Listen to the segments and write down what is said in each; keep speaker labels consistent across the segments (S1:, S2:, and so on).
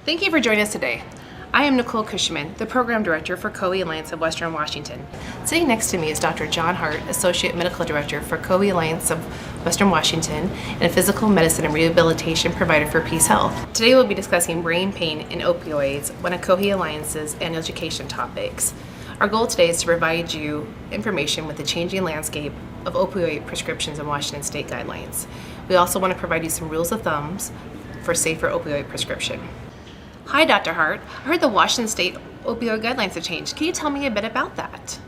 S1: Thank you for joining us today. I am Nicole Cushman, the Program Director for COE Alliance of Western Washington. Sitting next to me is Dr. John Hart, Associate Medical Director for COE Alliance of Western Washington and a physical medicine and rehabilitation provider for Peace Health. Today we'll be discussing brain pain and opioids, one of COE Alliance's annual education topics. Our goal today is to provide you information with the changing landscape of opioid prescriptions in Washington state guidelines. We also want to provide you some rules of thumbs for safer opioid prescription. Hi, Dr. Hart. I heard the Washington State opioid guidelines have changed. Can you tell me a bit about that?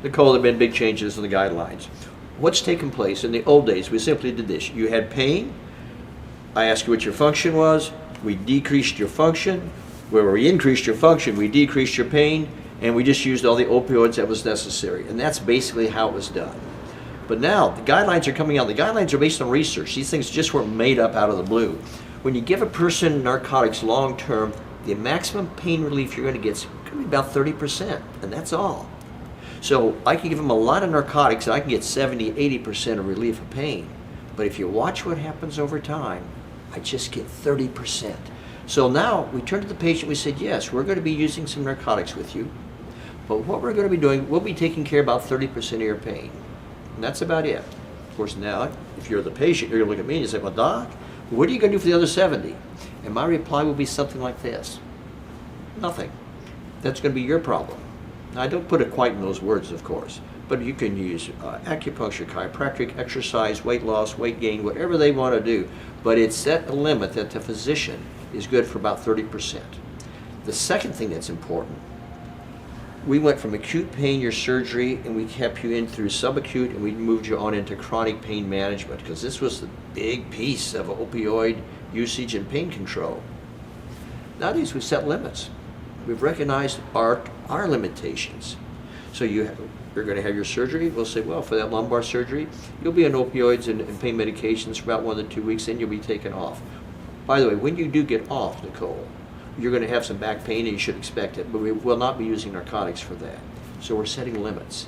S2: Nicole, there have been big changes in the guidelines. What's taken place? In the old days, we simply did this. You had pain. I asked you what your function was. We decreased your function. Where we increased your function, we decreased your pain, and we just used all the opioids that was necessary. And that's basically how it was done. But now, the guidelines are coming out. The guidelines are based on research. These things just weren't made up out of the blue. When you give a person narcotics long term, the maximum pain relief you're going to get is going to be about 30%, and that's all. So I can give them a lot of narcotics and I can get 70, 80% of relief of pain. But if you watch what happens over time, I just get 30%. So now we turn to the patient, we said, yes, we're going to be using some narcotics with you, but what we're going to be doing, we'll be taking care of about 30% of your pain. And that's about it. Of course, now, if you're the patient, you're going to look at me and you say, well, doc, what are you going to do for the other 70? And my reply will be something like this. Nothing. That's going to be your problem. Now, I don't put it quite in those words, of course, but you can use acupuncture, chiropractic, exercise, weight loss, weight gain, whatever they want to do. But it's set a limit that the physician is good for about 30%. The second thing that's important, we went from acute pain, your surgery, and we kept you in through subacute, and we moved you on into chronic pain management, because this was the big piece of opioid usage and pain control. Nowadays, we've set limits. We've recognized our limitations. So you're going to have your surgery. We'll say, well, for that lumbar surgery, you'll be on opioids and pain medications for about 1 to 2 weeks, then you'll be taken off. By the way, when you do get off, Nicole, you're going to have some back pain and you should expect it, but we will not be using narcotics for that. So we're setting limits.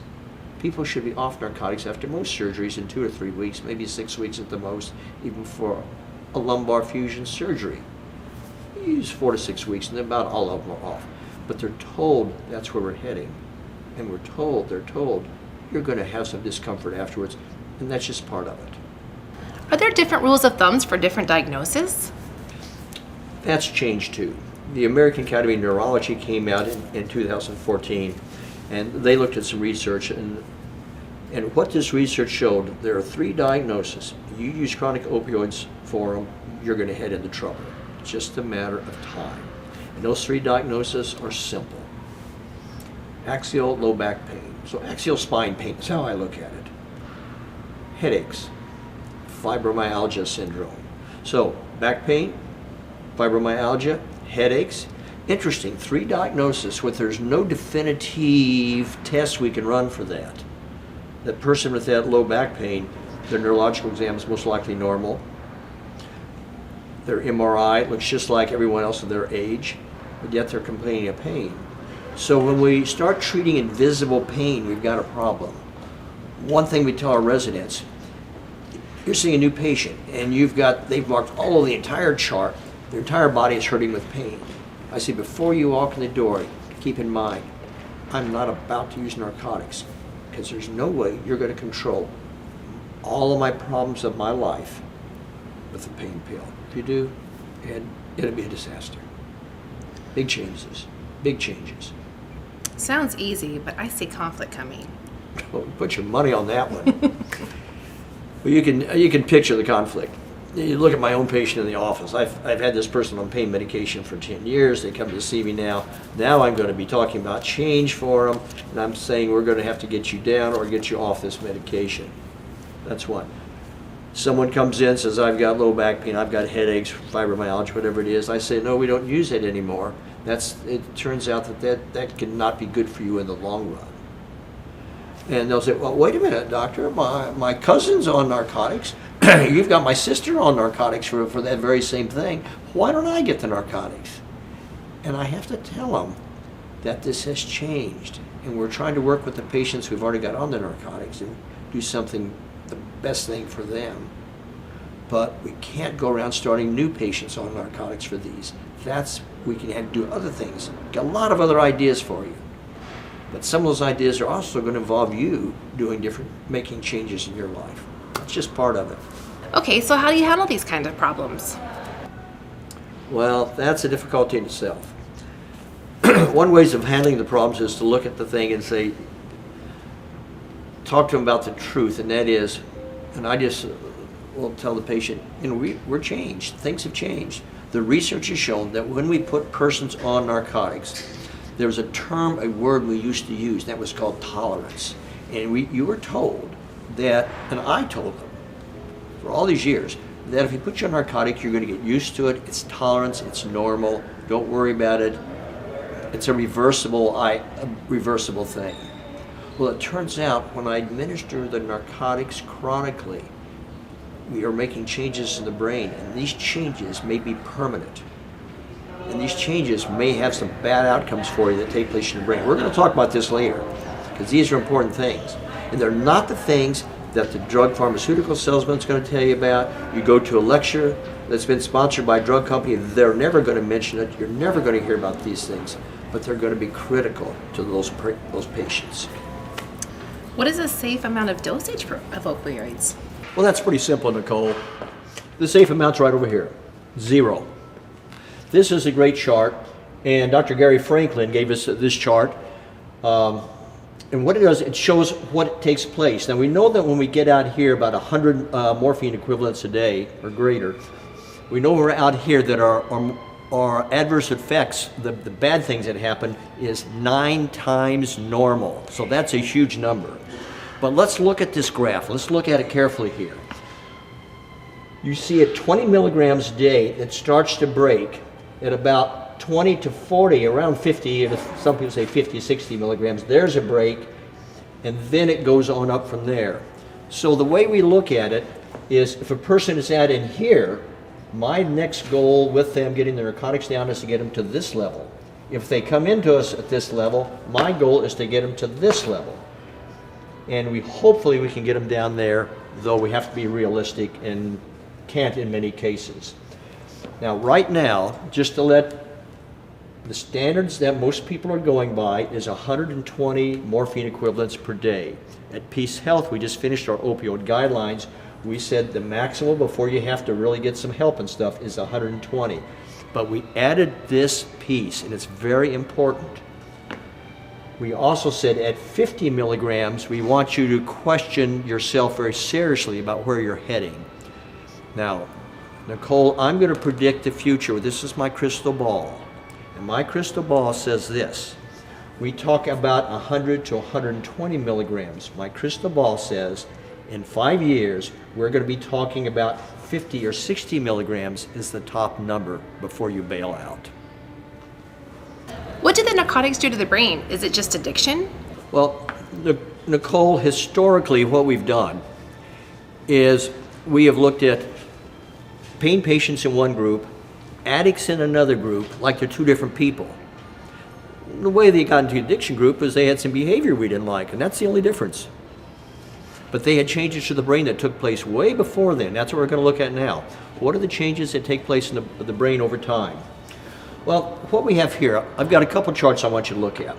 S2: People should be off narcotics after most surgeries in 2 or 3 weeks, maybe 6 weeks at the most, even for a lumbar fusion surgery. You use 4 to 6 weeks and then about all of them are off. But they're told that's where we're heading. And they're told, you're going to have some discomfort afterwards, and that's just part of it.
S1: Are there different rules of thumbs for different diagnoses?
S2: That's changed too. The American Academy of Neurology came out in 2014, and they looked at some research, and what this research showed, there are 3 diagnoses. You use chronic opioids for them, you're going to head into trouble. It's just a matter of time. And those 3 diagnoses are simple. Axial low back pain. So axial spine pain is how I look at it. Headaches, fibromyalgia syndrome. So back pain, fibromyalgia, headaches. Interesting, 3 diagnoses, but there's no definitive test we can run for that. The person with that low back pain, their neurological exam is most likely normal. Their MRI looks just like everyone else of their age, but yet they're complaining of pain. So when we start treating invisible pain, we've got a problem. One thing we tell our residents, you're seeing a new patient and they've marked all of the entire chart, their entire body is hurting with pain. I say, before you walk in the door, keep in mind, I'm not about to use narcotics, because there's no way you're going to control all of my problems of my life with a pain pill. If you do, and it'll be a disaster. Big changes, big changes.
S1: Sounds easy, but I see conflict coming.
S2: Well, put your money on that one. Well, you can picture the conflict. You look at my own patient in the office. I've had this person on pain medication for 10 years. They come to see me now. Now I'm going to be talking about change for them, and I'm saying we're going to have to get you down or get you off this medication. That's one. Someone comes in, says, I've got low back pain, I've got headaches, fibromyalgia, whatever it is. I say, no, we don't use it anymore. It turns out that cannot be good for you in the long run. And they'll say, well, wait a minute, doctor, my cousin's on narcotics. You've got my sister on narcotics for that very same thing. Why don't I get the narcotics? And I have to tell them that this has changed. And we're trying to work with the patients who've already got on the narcotics and do something, the best thing for them. But we can't go around starting new patients on narcotics for these. we can do other things. Got a lot of other ideas for you. But some of those ideas are also going to involve you making changes in your life. It's just part of it.
S1: Okay, so how do you handle these kinds of problems?
S2: Well, that's a difficulty in itself. One way of handling the problems is to look at the thing and say, talk to them about the truth, and that is, and I just will tell the patient, we're changed. Things have changed. The research has shown that when we put persons on narcotics, there was a word we used to use, that was called tolerance. And you were told that, and I told them for all these years, that if you put you on narcotic, you're going to get used to it. It's tolerance, it's normal, don't worry about it. It's a reversible thing. Well, it turns out when I administer the narcotics chronically, we are making changes in the brain, and these changes may be permanent. And these changes may have some bad outcomes for you that take place in your brain. We're going to talk about this later, because these are important things. And they're not the things that the drug pharmaceutical salesman is going to tell you about. You go to a lecture that's been sponsored by a drug company, they're never going to mention it. You're never going to hear about these things, but they're going to be critical to those patients.
S1: What is a safe amount of dosage of opioids?
S2: Well, that's pretty simple, Nicole. The safe amount's right over here, 0. This is a great chart, and Dr. Gary Franklin gave us this chart. And what it does, it shows what takes place. Now, we know that when we get out here about 100 morphine equivalents a day or greater, we know we're out here that our adverse effects, the bad things that happen, is 9 times normal. So that's a huge number. But let's look at this graph. Let's look at it carefully here. You see at 20 milligrams a day, it starts to break at about 20 to 40, around 50, some people say 50, 60 milligrams. There's a break, and then it goes on up from there. So the way we look at it is if a person is at in here, my next goal with them getting the narcotics down is to get them to this level. If they come into us at this level, my goal is to get them to this level. And hopefully we can get them down there, though we have to be realistic and can't in many cases. Now, right now, just to let the standards that most people are going by is 120 morphine equivalents per day. At Peace Health, we just finished our opioid guidelines. We said the maximum before you have to really get some help and stuff is 120. But we added this piece, and it's very important. We also said at 50 milligrams, we want you to question yourself very seriously about where you're heading. Now, Nicole, I'm going to predict the future. This is my crystal ball. And my crystal ball says this. We talk about 100 to 120 milligrams. My crystal ball says in 5 years, we're going to be talking about 50 or 60 milligrams is the top number before you bail out.
S1: What do the narcotics do to the brain? Is it just addiction?
S2: Well, Nicole, historically what we've done is we have looked at pain patients in one group, addicts in another group, like they're two different people. The way they got into the addiction group is they had some behavior we didn't like, and that's the only difference. But they had changes to the brain that took place way before then. That's what we're going to look at now. What are the changes that take place in the brain over time? Well, what we have here, I've got a couple charts I want you to look at.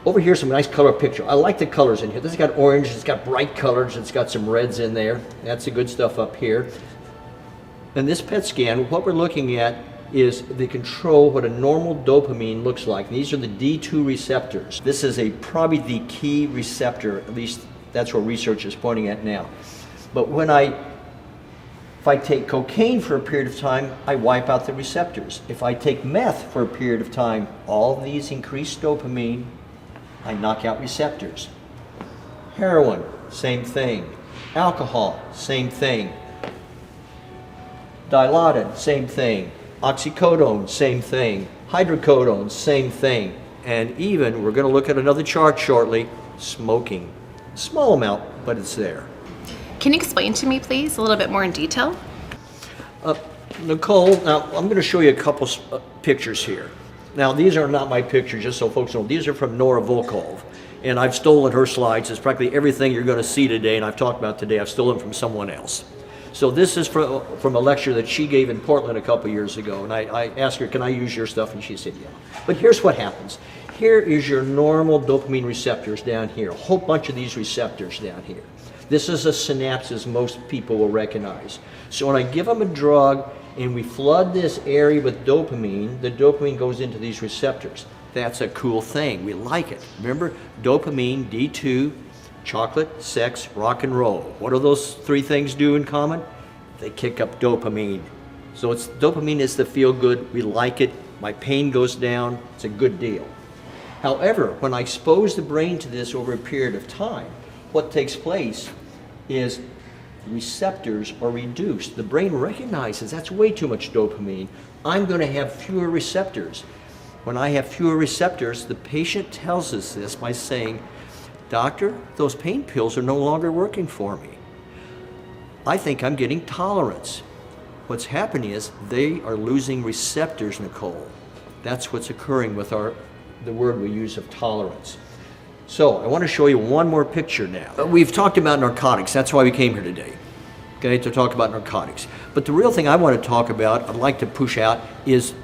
S2: Over here, some nice color picture. I like the colors in here. This has got orange, it's got bright colors, it's got some reds in there. That's the good stuff up here. In this PET scan, what we're looking at is they control what a normal dopamine looks like. These are the D2 receptors. This is probably the key receptor, at least that's what research is pointing at now. But if I take cocaine for a period of time, I wipe out the receptors. If I take meth for a period of time, all of these increase dopamine, I knock out receptors. Heroin, same thing. Alcohol, same thing. Dilaudid, same thing. Oxycodone, same thing. Hydrocodone, same thing. And even, we're going to look at another chart shortly, smoking. Small amount, but it's there.
S1: Can you explain to me, please, a little bit more in detail?
S2: Nicole, now I'm going to show you a couple pictures here. Now, these are not my pictures, just so folks know. These are from Nora Volkov, and I've stolen her slides. It's practically everything you're going to see today, and I've talked about today, I've stolen from someone else. So this is from a lecture that she gave in Portland a couple years ago, and I asked her, can I use your stuff? And she said, yeah. But here's what happens. Here is your normal dopamine receptors down here, a whole bunch of these receptors down here. This is a synapse, as most people will recognize. So when I give them a drug and we flood this area with dopamine, the dopamine goes into these receptors. That's a cool thing. We like it. Remember, dopamine, D2, chocolate, sex, rock and roll. What do those three things do in common? They kick up dopamine. So dopamine is the feel good. We like it. My pain goes down. It's a good deal. However, when I expose the brain to this over a period of time, what takes place is receptors are reduced. The brain recognizes that's way too much dopamine. I'm going to have fewer receptors. When I have fewer receptors, the patient tells us this by saying, doctor, those pain pills are no longer working for me. I think I'm getting tolerance. What's happening is they are losing receptors, Nicole. That's what's occurring with the word we use of tolerance. So I want to show you one more picture now. We've talked about narcotics. That's why we came here today, okay, to talk about narcotics. But the real thing I want to talk about, I'd like to push out, is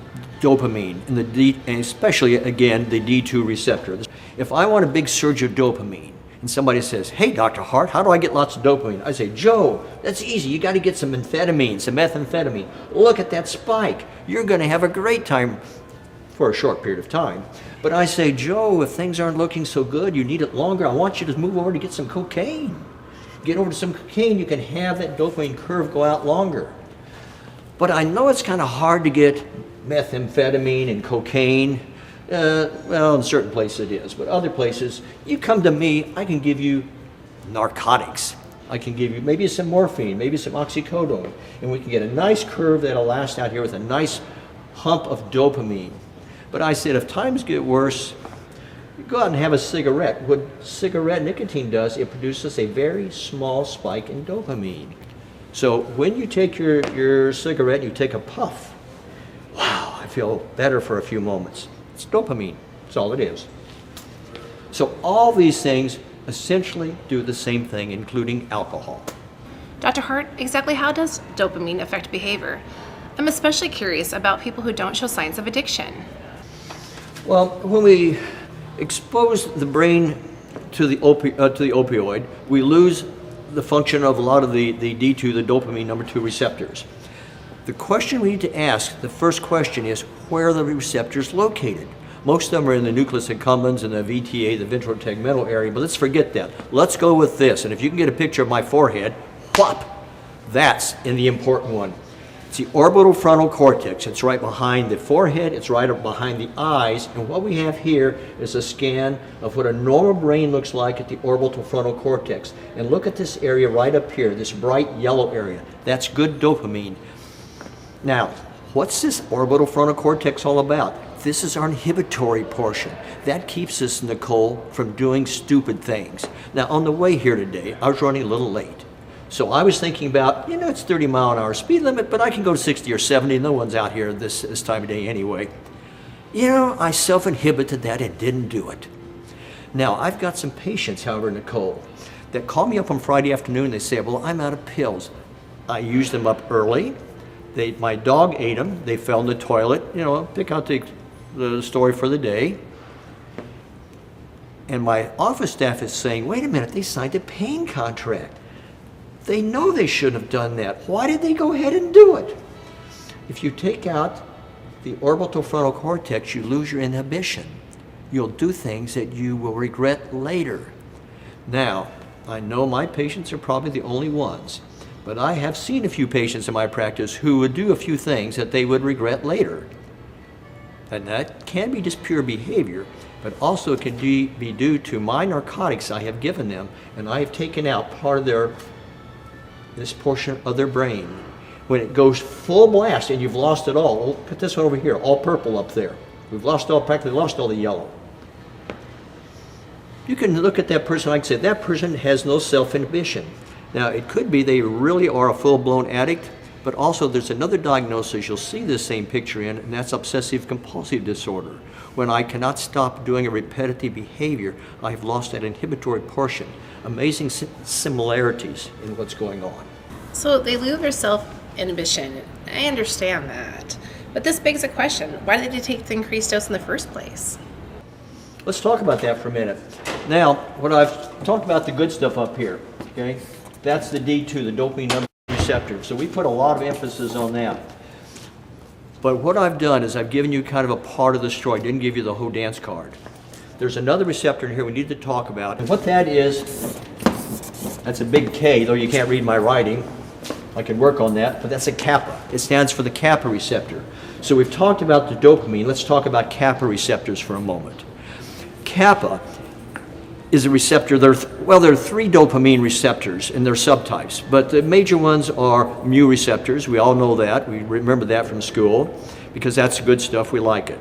S2: dopamine, and especially, again, the D2 receptor. If I want a big surge of dopamine, and somebody says, hey, Dr. Hart, how do I get lots of dopamine? I say, Joe, that's easy. You got to get some amphetamine, some methamphetamine. Look at that spike. You're going to have a great time for a short period of time. But I say, Joe, if things aren't looking so good, you need it longer, I want you to move over to get some cocaine. Get over to some cocaine, you can have that dopamine curve go out longer. But I know it's kind of hard to get methamphetamine and cocaine. Well, in certain places it is, but other places, you come to me, I can give you narcotics. I can give you maybe some morphine, maybe some oxycodone, and we can get a nice curve that'll last out here with a nice hump of dopamine. But I said, if times get worse, you go out and have a cigarette. What cigarette nicotine does, it produces a very small spike in dopamine. So when you take your cigarette, you take a puff. Wow, I feel better for a few moments. It's dopamine. That's all it is. So all these things essentially do the same thing, including alcohol.
S1: Dr. Hart, exactly how does dopamine affect behavior? I'm especially curious about people who don't show signs of addiction.
S2: Well, when we expose the brain to the opioid, we lose the function of a lot of the D2, the dopamine number 2 receptors. The question we need to ask, the first question is, where are the receptors located? Most of them are in the nucleus accumbens and the VTA, the ventral tegmental area, but let's forget that. Let's go with this, and if you can get a picture of my forehead, whop, that's in the important one. It's the orbital frontal cortex. It's right behind the forehead, it's right up behind the eyes, and what we have here is a scan of what a normal brain looks like at the orbital frontal cortex. And look at this area right up here, this bright yellow area. That's good dopamine. Now, what's this orbital frontal cortex all about? This is our inhibitory portion. That keeps us, Nicole, from doing stupid things. Now, on the way here today, I was running a little late. So I was thinking about, it's 30-mile-an-hour speed limit, but I can go to 60 or 70. No one's out here this time of day anyway. I self-inhibited that and didn't do it. Now, I've got some patients, however, Nicole, that call me up on Friday afternoon. They say, well, I'm out of pills. I used them up early. My dog ate them. They fell in the toilet. Pick out the story for the day. And my office staff is saying, wait a minute, they signed a pain contract. They know they shouldn't have done that. Why did they go ahead and do it? If you take out the orbital frontal cortex, you lose your inhibition. You'll do things that you will regret later. Now, I know my patients are probably the only ones, but I have seen a few patients in my practice who would do a few things that they would regret later. And that can be just pure behavior, but also it can be due to my narcotics I have given them, and I have taken out part of this portion of their brain. When it goes full blast and you've lost it all, put this one over here, all purple up there. We've practically lost all the yellow. You can look at that person, like I said, that person has no self-inhibition. Now, it could be they really are a full-blown addict, but also there's another diagnosis you'll see this same picture in, and that's obsessive-compulsive disorder. When I cannot stop doing a repetitive behavior, I've lost that inhibitory portion. Amazing similarities in what's going on.
S1: So they lose their self-inhibition. I understand that. But this begs a question. Why did they take the increased dose in the first place?
S2: Let's talk about that for a minute. Now, what I've talked about the good stuff up here, okay? That's the D2, the dopamine number receptor. So we put a lot of emphasis on that. But what I've done is I've given you kind of a part of the story. I didn't give you the whole dance card. There's another receptor in here we need to talk about. And what that is, that's a big K, though you can't read my writing. I can work on that, but that's a kappa. It stands for the kappa receptor. So we've talked about the dopamine. Let's talk about kappa receptors for a moment. Kappa is a receptor. There are three dopamine receptors and they're subtypes, but the major ones are mu receptors. We all know that. We remember that from school because that's good stuff. We like it.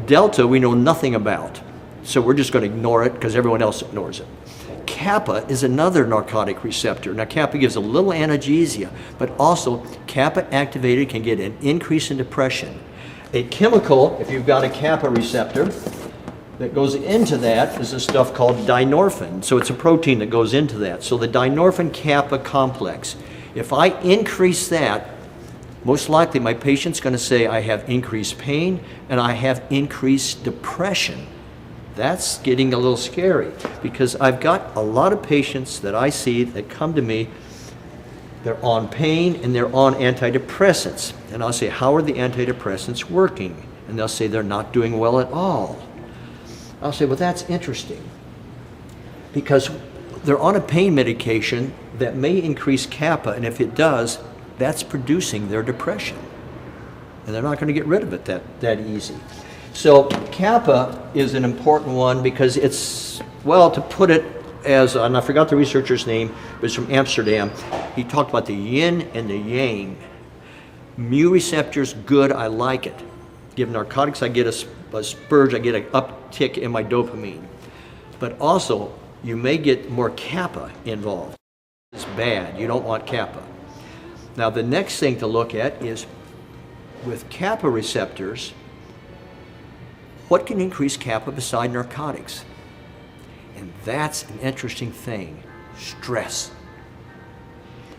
S2: Delta we know nothing about, so we're just going to ignore it because everyone else ignores it. Kappa is another narcotic receptor. Now kappa gives a little analgesia, but also kappa activated can get an increase in depression. A chemical, if you've got a kappa receptor, that goes into that is a stuff called dynorphin. So it's a protein that goes into that. So the dynorphin kappa complex, if I increase that, most likely my patient's going to say I have increased pain and I have increased depression. That's getting a little scary because I've got a lot of patients that I see that come to me, they're on pain and they're on antidepressants. And I'll say, how are the antidepressants working? And they'll say they're not doing well at all. I'll say, well, that's interesting because they're on a pain medication that may increase kappa, and if it does, that's producing their depression. And they're not going to get rid of it that easy. So kappa is an important one because it's, well, to put it as, and I forgot the researcher's name, but it's from Amsterdam. He talked about the yin and the yang. Mu receptors, good, I like it. Give narcotics, I get a spurge, I get an uptick in my dopamine. But also, you may get more kappa involved. It's bad, you don't want kappa. Now the next thing to look at is, with kappa receptors, what can increase kappa beside narcotics? And that's an interesting thing, stress.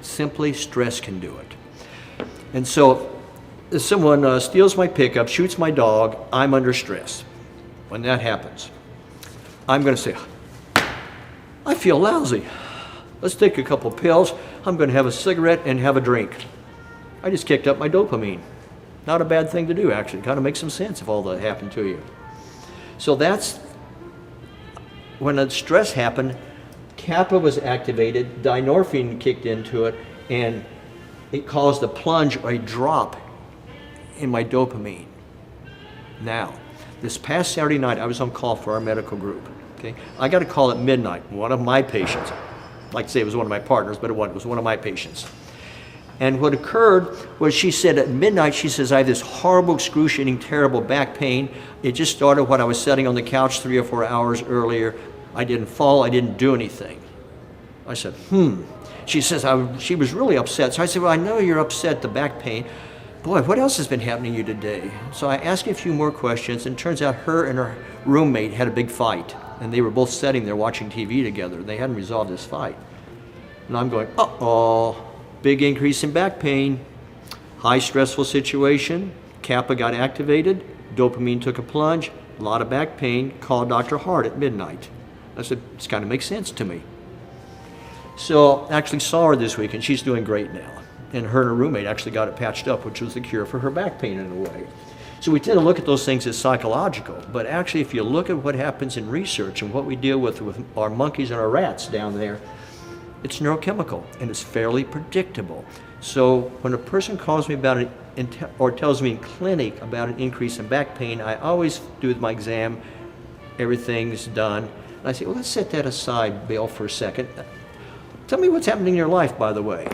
S2: Simply stress can do it. And so, if someone steals my pickup, shoots my dog, I'm under stress. When that happens, I'm going to say, I feel lousy. Let's take a couple pills. I'm going to have a cigarette and have a drink. I just kicked up my dopamine. Not a bad thing to do, actually. Kind of makes some sense if all that happened to you. So that's when the stress happened, kappa was activated, dynorphin kicked into it, and it caused a plunge or a drop in my dopamine. Now, this past Saturday night, I was on call for our medical group. Okay, I got a call at midnight. One of my patients, I'd like to say it was one of my partners, but it was one of my patients. And what occurred was she said at midnight, she says, I have this horrible, excruciating, terrible back pain. It just started when I was sitting on the couch 3 or 4 hours earlier. I didn't fall, I didn't do anything. I said, She says, she was really upset. So I said, well, I know you're upset, the back pain. Boy, what else has been happening to you today? So I asked you a few more questions, and it turns out her and her roommate had a big fight. And they were both sitting there watching TV together. They hadn't resolved this fight. And I'm going, uh-oh, big increase in back pain, high stressful situation, kappa got activated, dopamine took a plunge, a lot of back pain, called Dr. Hart at midnight. I said, this kind of makes sense to me. So I actually saw her this week, and she's doing great now. And her and her roommate actually got it patched up, which was the cure for her back pain in a way. So we tend to look at those things as psychological, but actually if you look at what happens in research and what we deal with our monkeys and our rats down there, it's neurochemical and it's fairly predictable. So when a person calls me about it or tells me in clinic about an increase in back pain, I always do my exam, everything's done. And I say, well, let's set that aside, Bill, for a second. Tell me what's happening in your life, by the way.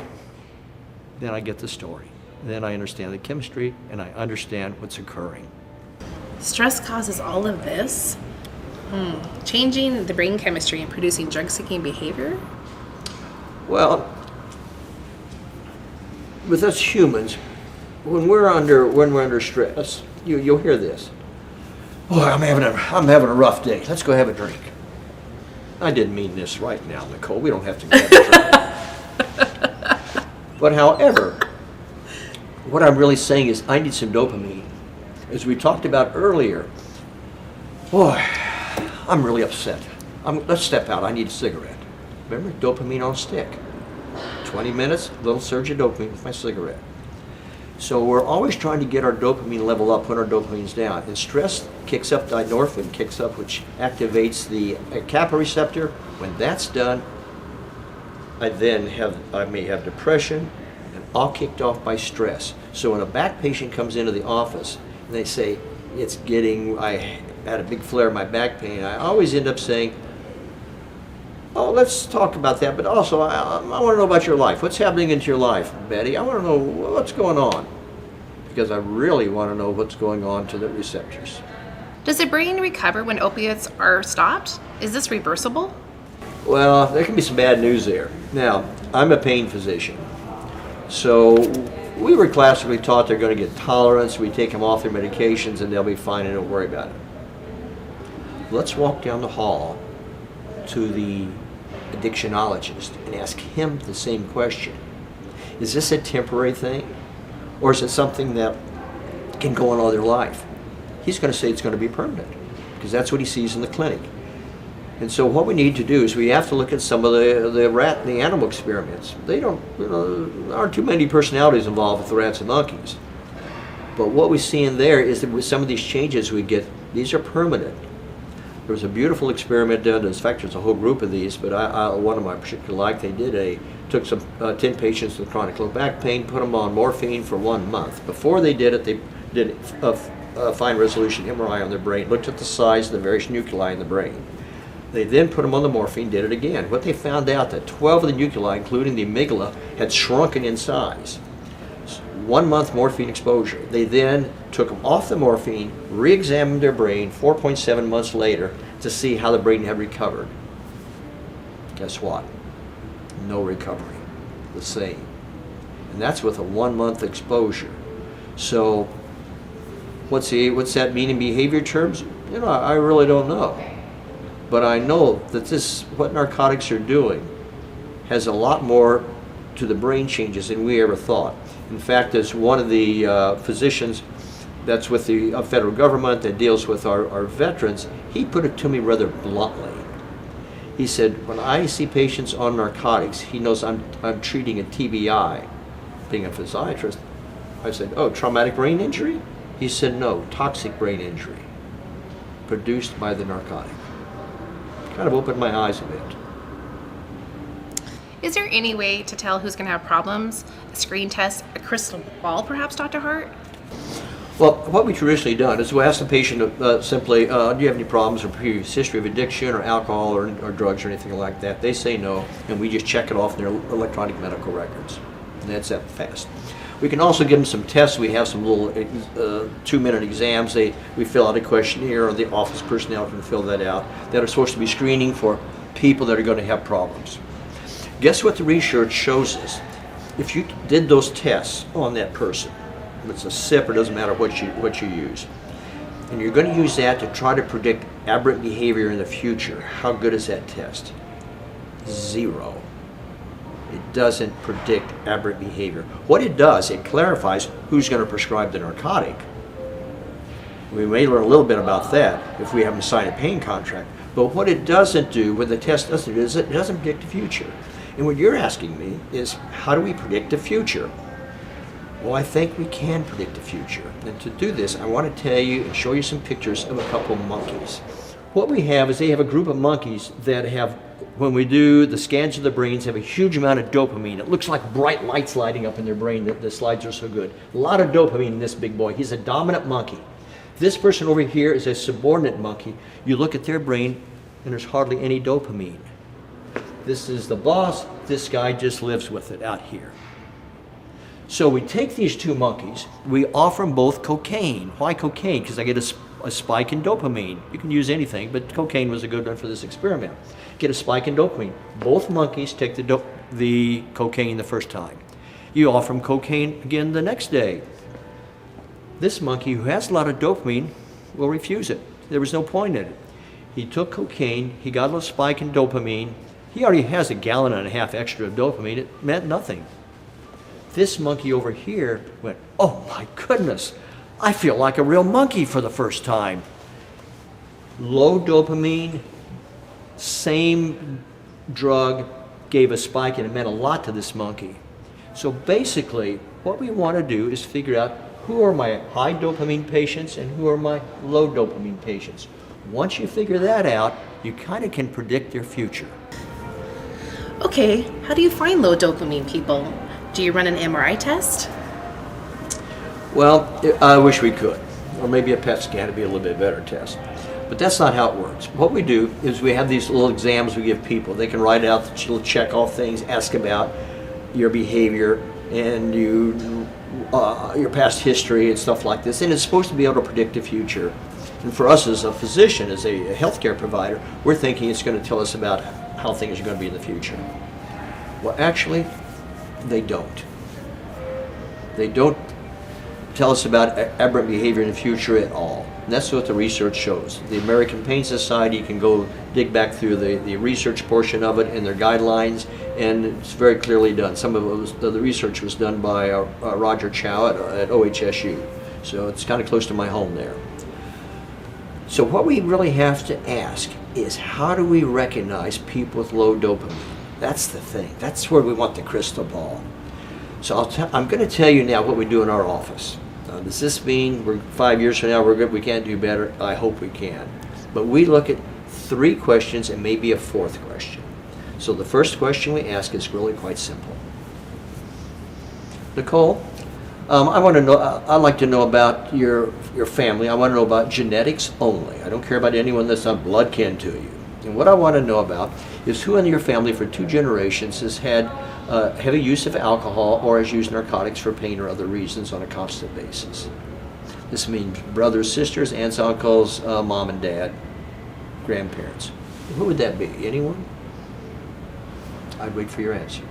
S2: Then I get the story. Then I understand the chemistry and I understand what's occurring.
S1: Stress causes all of this? Changing the brain chemistry and producing drug-seeking behavior?
S2: Well, with us humans, when we're under stress, you'll hear this. Boy, I'm having a rough day. Let's go have a drink. I didn't mean this right now, Nicole. We don't have to go have a drink. But however, what I'm really saying is I need some dopamine. As we talked about earlier, boy, I'm really upset. Let's step out. I need a cigarette. Remember, dopamine on a stick. 20 minutes, little surge of dopamine with my cigarette. So we're always trying to get our dopamine level up when our dopamine's down. And stress kicks up the endorphin, kicks up, which activates the kappa receptor. When that's done, I may have depression, and all kicked off by stress. So when a back patient comes into the office and they say, I had a big flare of my back pain, I always end up saying, oh, let's talk about that, but also I want to know about your life. What's happening into your life, Betty? I want to know what's going on, because I really want to know what's going on to the receptors.
S1: Does the brain recover when opiates are stopped? Is this reversible?
S2: Well, there can be some bad news there. Now, I'm a pain physician, so we were classically taught they're going to get tolerance. We take them off their medications and they'll be fine and don't worry about it. Let's walk down the hall to the addictionologist and ask him the same question. Is this a temporary thing, or is it something that can go on all their life? He's going to say it's going to be permanent, because that's what he sees in the clinic. And so what we need to do is we have to look at some of the animal experiments. There aren't too many personalities involved with the rats and monkeys. But what we see in there is that with some of these changes we get, these are permanent. There was a beautiful experiment done. In fact, there's a whole group of these, but one of my particular like, they took some 10 patients with chronic low back pain, put them on morphine for 1 month. Before they did it, they did a fine resolution MRI on their brain, looked at the size of the various nuclei in the brain. They then put them on the morphine, did it again. What they found out that 12 of the nuclei, including the amygdala, had shrunken in size. 1 month morphine exposure. They then took them off the morphine, re-examined their brain 4.7 months later to see how the brain had recovered. Guess what? No recovery. The same. And that's with a 1 month exposure. So what's that mean in behavior terms? I really don't know. But I know that what narcotics are doing has a lot more to the brain changes than we ever thought. In fact, as one of the physicians that's with the federal government that deals with our veterans, he put it to me rather bluntly. He said, when I see patients on narcotics, he knows I'm treating a TBI. Being a physiatrist, I said, oh, traumatic brain injury? He said, no, toxic brain injury produced by the narcotic. Kind of opened my eyes a bit.
S1: Is there any way to tell who's going to have problems? A screen test, a crystal ball, perhaps, Dr. Hart?
S2: Well, what we've traditionally done is we'll ask the patient simply, do you have any problems or previous history of addiction or alcohol or drugs or anything like that? They say no, and we just check it off in their electronic medical records. And that's that fast. We can also give them some tests. We have some little 2-minute exams. We fill out a questionnaire, or the office personnel can fill that out, that are supposed to be screening for people that are going to have problems. Guess what the research shows us? If you did those tests on that person, if it's a SIP, or doesn't matter what you use, and you're going to use that to try to predict aberrant behavior in the future, how good is that test? 0. It doesn't predict aberrant behavior. What it does, it clarifies who's going to prescribe the narcotic. We may learn a little bit about that if we have them sign a pain contract. But what it doesn't do, what the test doesn't do, is it doesn't predict the future. And what you're asking me is, how do we predict the future? Well, I think we can predict the future. And to do this, I want to tell you and show you some pictures of a couple of monkeys. What we have is they have a group of monkeys that have, when we do the scans of the brains, have a huge amount of dopamine. It looks like bright lights lighting up in their brain. The slides are so good. A lot of dopamine in this big boy. He's a dominant monkey. This person over here is a subordinate monkey. You look at their brain, and there's hardly any dopamine. This is the boss. This guy just lives with it out here. So we take these two monkeys. We offer them both cocaine. Why cocaine? Because I get a spike in dopamine. You can use anything, but cocaine was a good one for this experiment. Get a spike in dopamine. Both monkeys take the cocaine the first time. You offer them cocaine again the next day. This monkey, who has a lot of dopamine, will refuse it. There was no point in it. He took cocaine. He got a little spike in dopamine. He already has 1.5 gallons extra of dopamine. It meant nothing. This monkey over here went, oh my goodness, I feel like a real monkey for the first time. Low dopamine, same drug, gave a spike, and it meant a lot to this monkey. So basically, what we want to do is figure out who are my high dopamine patients and who are my low dopamine patients. Once you figure that out, you kind of can predict their future.
S1: Okay, how do you find low dopamine people? Do you run an MRI test?
S2: Well, I wish we could. Or maybe a PET scan would be a little bit better test. But that's not how it works. What we do is we have these little exams we give people. They can write out, they'll check off things, ask about your behavior and your past history and stuff like this. And it's supposed to be able to predict the future. And for us as a physician, as a healthcare provider, we're thinking it's going to tell us about how things are going to be in the future. Well, actually, they don't. They don't tell us about aberrant behavior in the future at all. And that's what the research shows. The American Pain Society, you can go dig back through the research portion of it and their guidelines, and it's very clearly done. Some of the research was done by Roger Chow at OHSU. So it's kind of close to my home there. So what we really have to ask is, how do we recognize people with low dopamine? That's the thing. That's where we want the crystal ball. So I'm going to tell you now what we do in our office. Does this mean 5 years from now we're good, we can't do better? I hope we can. But we look at 3 questions and maybe a 4th question. So the first question we ask is really quite simple. Nicole, I want to know. I'd like to know about your family. I want to know about genetics only. I don't care about anyone that's not blood kin to you. And what I want to know about is who in your family for 2 generations has had heavy use of alcohol or has used narcotics for pain or other reasons on a constant basis. This means brothers, sisters, aunts, uncles, mom and dad, grandparents. Who would that be? Anyone? I'd wait for your answer.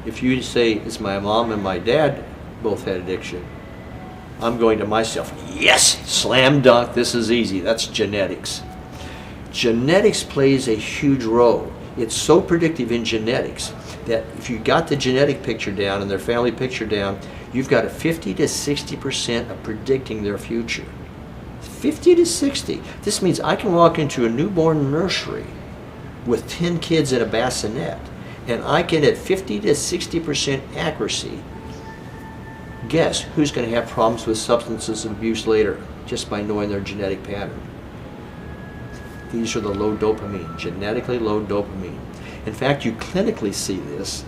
S2: If you say it's my mom and my dad both had addiction, I'm going to myself, yes, slam dunk, this is easy. That's genetics. Genetics plays a huge role. It's so predictive in genetics that if you got the genetic picture down and their family picture down, you've got a 50 to 60% of predicting their future. 50 to 60. This means I can walk into a newborn nursery with 10 kids in a bassinet, and I can, at 50 to 60% accuracy, guess who's going to have problems with substances abuse later just by knowing their genetic pattern. These are the low dopamine, genetically low dopamine. In fact, you clinically see this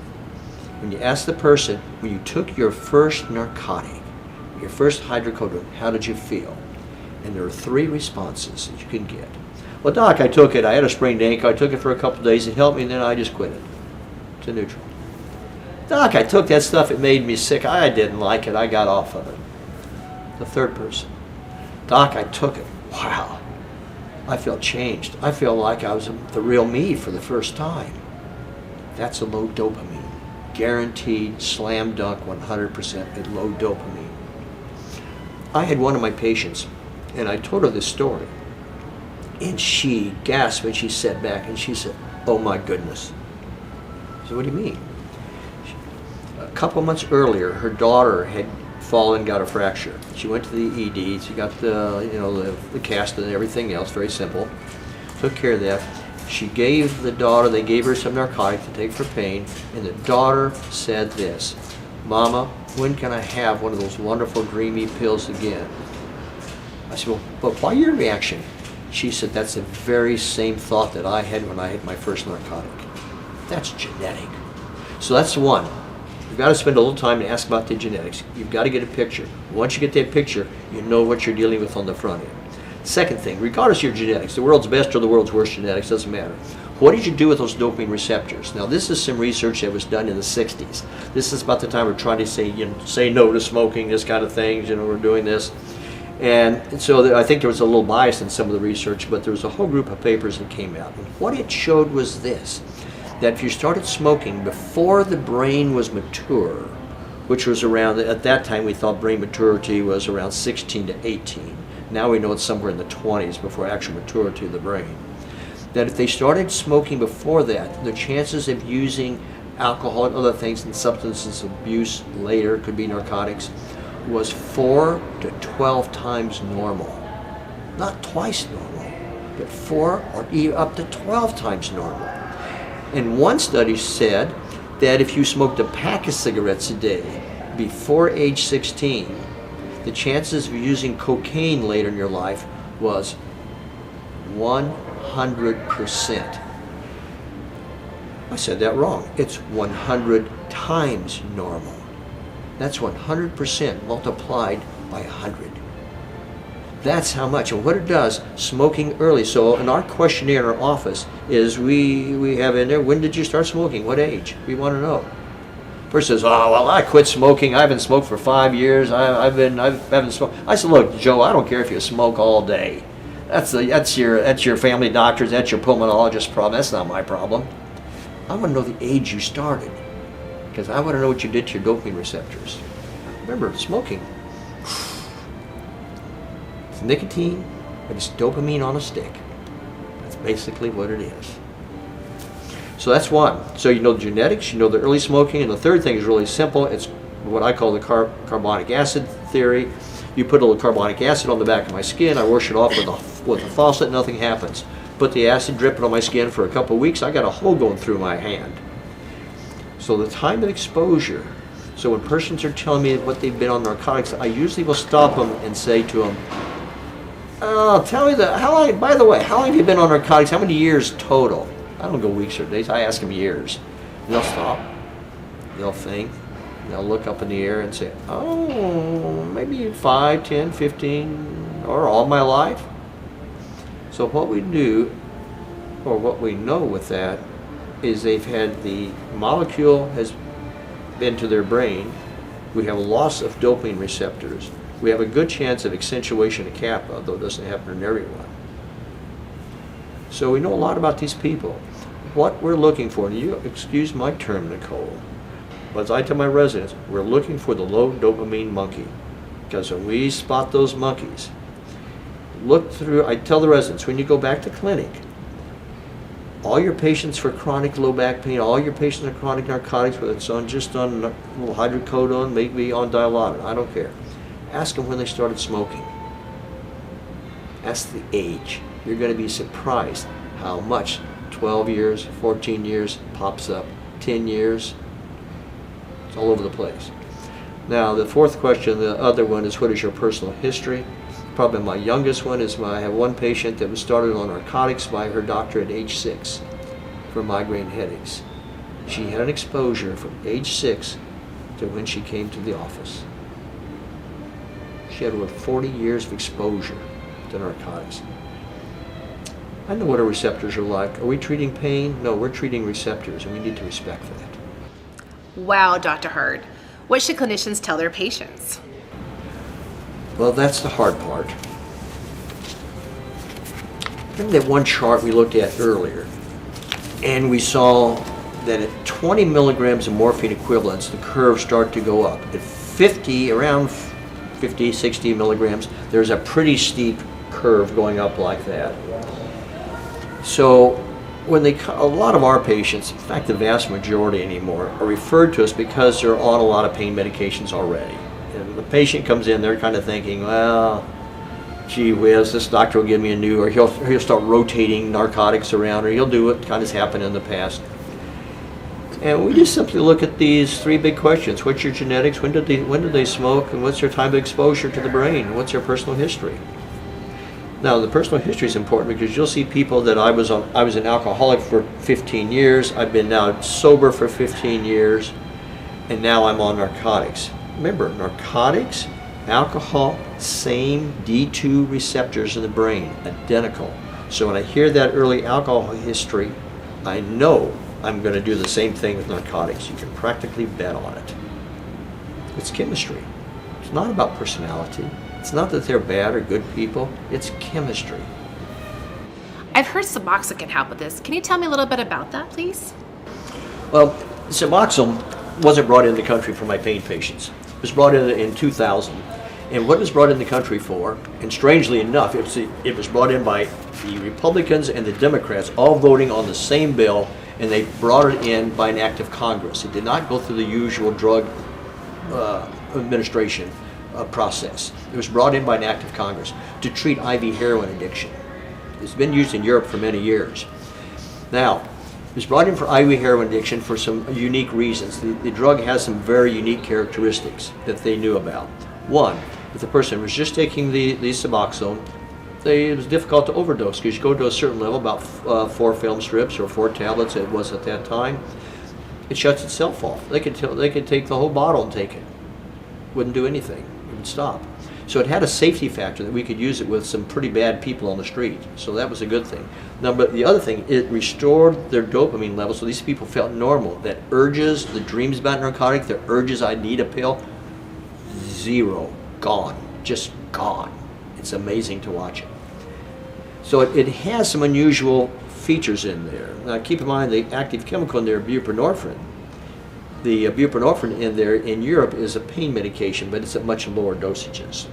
S2: when you ask the person, when you took your first narcotic, your first hydrocodone, how did you feel? And there are 3 responses that you can get. Well, doc, I took it. I had a sprained ankle. I took it for a couple of days. It helped me, and then I just quit it. It's a neutral. Doc, I took that stuff. It made me sick. I didn't like it. I got off of it. The 3rd person. Doc, I took it. Wow. I felt changed. I feel like I was the real me for the first time. That's a low dopamine. Guaranteed, slam dunk, 100% at low dopamine. I had one of my patients, and I told her this story. And she gasped when she sat back and she said, oh my goodness. I said, what do you mean? A couple months earlier, her daughter had fallen, got a fracture. She went to the ED, she got the cast and everything else, very simple. Took care of that. She gave the daughter, they gave her some narcotic to take for pain, and the daughter said this, Mama, when can I have one of those wonderful dreamy pills again? I said, well, but why your reaction? She said, that's the very same thought that I had when I had my first narcotic. That's genetic. So that's one. You've got to spend a little time to ask about the genetics. You've got to get a picture. Once you get that picture, you know what you're dealing with on the front end. Second thing, regardless of your genetics, the world's best or the world's worst genetics, doesn't matter. What did you do with those dopamine receptors? Now, this is some research that was done in the 60s. This is about the time we're trying to say no to smoking, this kind of things, we're doing this. And so I think there was a little bias in some of the research, but there was a whole group of papers that came out. And what it showed was this, that if you started smoking before the brain was mature, which was around, at that time we thought brain maturity was around 16 to 18. Now we know it's somewhere in the 20s before actual maturity of the brain. That if they started smoking before that, the chances of using alcohol and other things and substance abuse later, could be narcotics, was 4 to 12 times normal. Not twice normal, but 4 or even up to 12 times normal. And one study said that if you smoked a pack of cigarettes a day before age 16, the chances of using cocaine later in your life was 100%. I said that wrong. It's 100 times normal. That's 100% multiplied by 100. That's how much. And what it does, smoking early. So in our questionnaire in our office is we have in there, when did you start smoking? What age? We want to know. Person says, oh, well, I quit smoking. I haven't smoked for 5 years. I haven't smoked. I said, look, Joe, I don't care if you smoke all day. That's your family doctor's, that's your pulmonologist's problem. That's not my problem. I want to know the age you started, because I want to know what you did to your dopamine receptors. Remember, smoking. It's nicotine, but it's dopamine on a stick. That's basically what it is. So that's one. So you know the genetics, you know the early smoking, and the third thing is really simple. It's what I call the carbonic acid theory. You put a little carbonic acid on the back of my skin, I wash it off with a faucet, nothing happens. Put the acid dripping on my skin for a couple of weeks, I got a hole going through my hand. So the time of exposure. So when persons are telling me what they've been on narcotics, I usually will stop them and say to them, oh, tell me by the way, how long have you been on narcotics? How many years total? I don't go weeks or days, I ask them years. And they'll stop, they'll think, they'll look up in the air and say, oh, maybe 5, 10, 15, or all my life. So what we do, or what we know with that, is they've had the molecule has been to their brain. We have a loss of dopamine receptors. We have a good chance of accentuation of kappa, though it doesn't happen in everyone. So we know a lot about these people. What we're looking for, and you excuse my term, Nicole, but as I tell my residents, we're looking for the low dopamine monkey. Because when we spot those monkeys, look through, I tell the residents, when you go back to clinic, all your patients for chronic low back pain, all your patients on chronic narcotics, whether it's just on a little hydrocodone, maybe on Dilaudid, I don't care. Ask them when they started smoking. Ask the age. You're going to be surprised how much 12 years, 14 years pops up, 10 years, it's all over the place. Now the fourth question, the other one is, what is your personal history? Probably my youngest one is I have one patient that was started on narcotics by her doctor at age 6 for migraine headaches. She had an exposure from age 6 to when she came to the office. She had over 40 years of exposure to narcotics. I know what our receptors are like. Are we treating pain? No, we're treating receptors, and we need to respect that.
S1: Wow, Dr. Hart. What should clinicians tell their patients?
S2: Well, that's the hard part. Remember that one chart we looked at earlier, and we saw that at 20 milligrams of morphine equivalents, the curve started to go up. At 50, around 50, 60 milligrams, there's a pretty steep curve going up like that. So when a lot of our patients, in fact the vast majority anymore, are referred to us because they're on a lot of pain medications already. And the patient comes in, they're kind of thinking, well, gee whiz, this doctor will give me a new, or he'll start rotating narcotics around, or he'll do what kind of happened in the past. And we just simply look at these 3 big questions. What's your genetics? When did they smoke? And what's their time of exposure to the brain? And what's their personal history? Now, the personal history is important because you'll see people that I was an alcoholic for 15 years. I've been now sober for 15 years, and now I'm on narcotics. Remember, narcotics, alcohol, same D2 receptors in the brain, identical. So when I hear that early alcohol history, I know I'm going to do the same thing with narcotics. You can practically bet on it. It's chemistry. It's not about personality. It's not that they're bad or good people. It's chemistry.
S1: I've heard Suboxone can help with this. Can you tell me a little bit about that, please?
S2: Well, Suboxone wasn't brought in the country for my pain patients. It was brought in 2000. And what it was brought in the country for, and strangely enough, it was brought in by the Republicans and the Democrats all voting on the same bill and they brought it in by an act of Congress. It did not go through the usual drug administration process. It was brought in by an act of Congress to treat IV heroin addiction. It's been used in Europe for many years. Now, it was brought in for IV heroin addiction for some unique reasons. The drug has some very unique characteristics that they knew about. One, if the person was just taking the Suboxone, it was difficult to overdose because you go to a certain level, about 4 film strips or 4 tablets it was at that time, it shuts itself off. They could take the whole bottle and take it. Wouldn't do anything. It would stop. So it had a safety factor that we could use it with some pretty bad people on the street. So that was a good thing. Now, but the other thing, it restored their dopamine levels, so these people felt normal. That urges, the dreams about narcotic, the urges, I need a pill, zero, gone, just gone. It's amazing to watch it. So it has some unusual features in there. Now keep in mind the active chemical in there, buprenorphine. The buprenorphine in there in Europe is a pain medication, but it's at much lower dosages.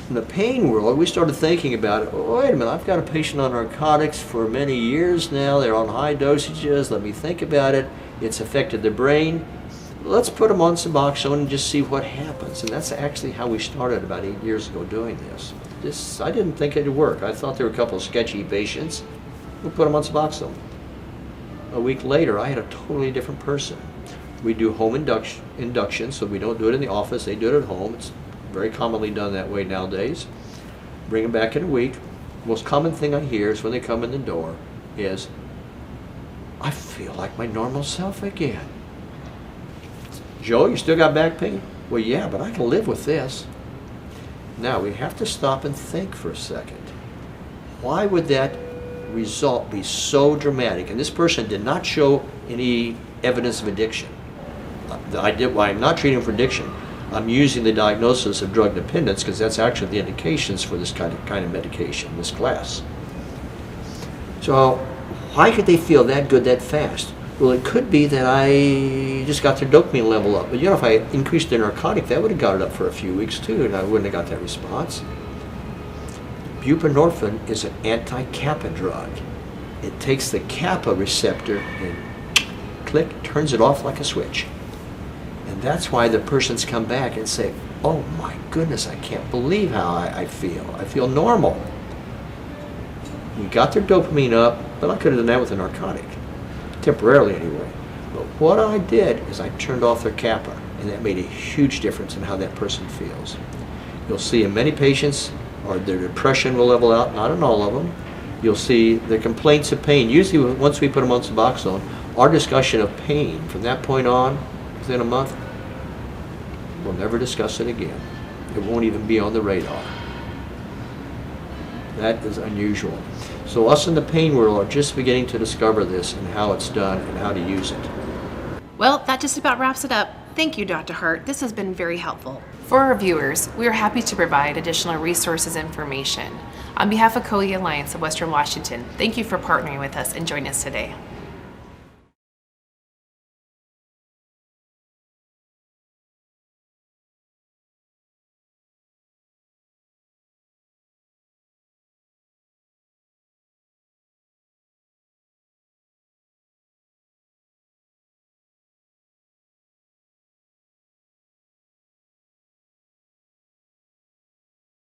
S2: In the pain world, we started thinking about it. Oh, wait a minute, I've got a patient on narcotics for many years now. They're on high dosages. Let me think about it. It's affected the brain. Let's put them on Suboxone and just see what happens. And that's actually how we started about 8 years ago doing this. I didn't think it would work. I thought there were a couple of sketchy patients. We'll put them on Suboxone. A week later, I had a totally different person. We do home induction, so we don't do it in the office. They do it at home. It's very commonly done that way nowadays. Bring them back in a week. Most common thing I hear is when they come in the door is, I feel like my normal self again. Joe, you still got back pain? Well, yeah, but I can live with this. Now, we have to stop and think for a second. Why would that result be so dramatic? And this person did not show any evidence of addiction. I'm not treating him for addiction. I'm using the diagnosis of drug dependence because that's actually the indications for this kind of medication, this class. So why could they feel that good that fast? Well, it could be that I just got their dopamine level up. But you know, if I increased their narcotic, that would have got it up for a few weeks too, and I wouldn't have got that response. Buprenorphine is an anti-kappa drug. It takes the kappa receptor and click, turns it off like a switch. And that's why the person's come back and say, oh my goodness, I can't believe how I feel. I feel normal. We got their dopamine up, but I could have done that with a narcotic. Temporarily anyway. But what I did is I turned off their kappa, and that made a huge difference in how that person feels. You'll see in many patients, or their depression will level out, not in all of them. You'll see the complaints of pain. Usually once we put them on Suboxone, our discussion of pain from that point on, within a month, we'll never discuss it again. It won't even be on the radar. That is unusual. So us in the pain world are just beginning to discover this and how it's done and how to use it.
S1: Well, that just about wraps it up. Thank you, Dr. Hart. This has been very helpful. For our viewers, we are happy to provide additional resources and information. On behalf of COE Alliance of Western Washington, thank you for partnering with us and joining us today.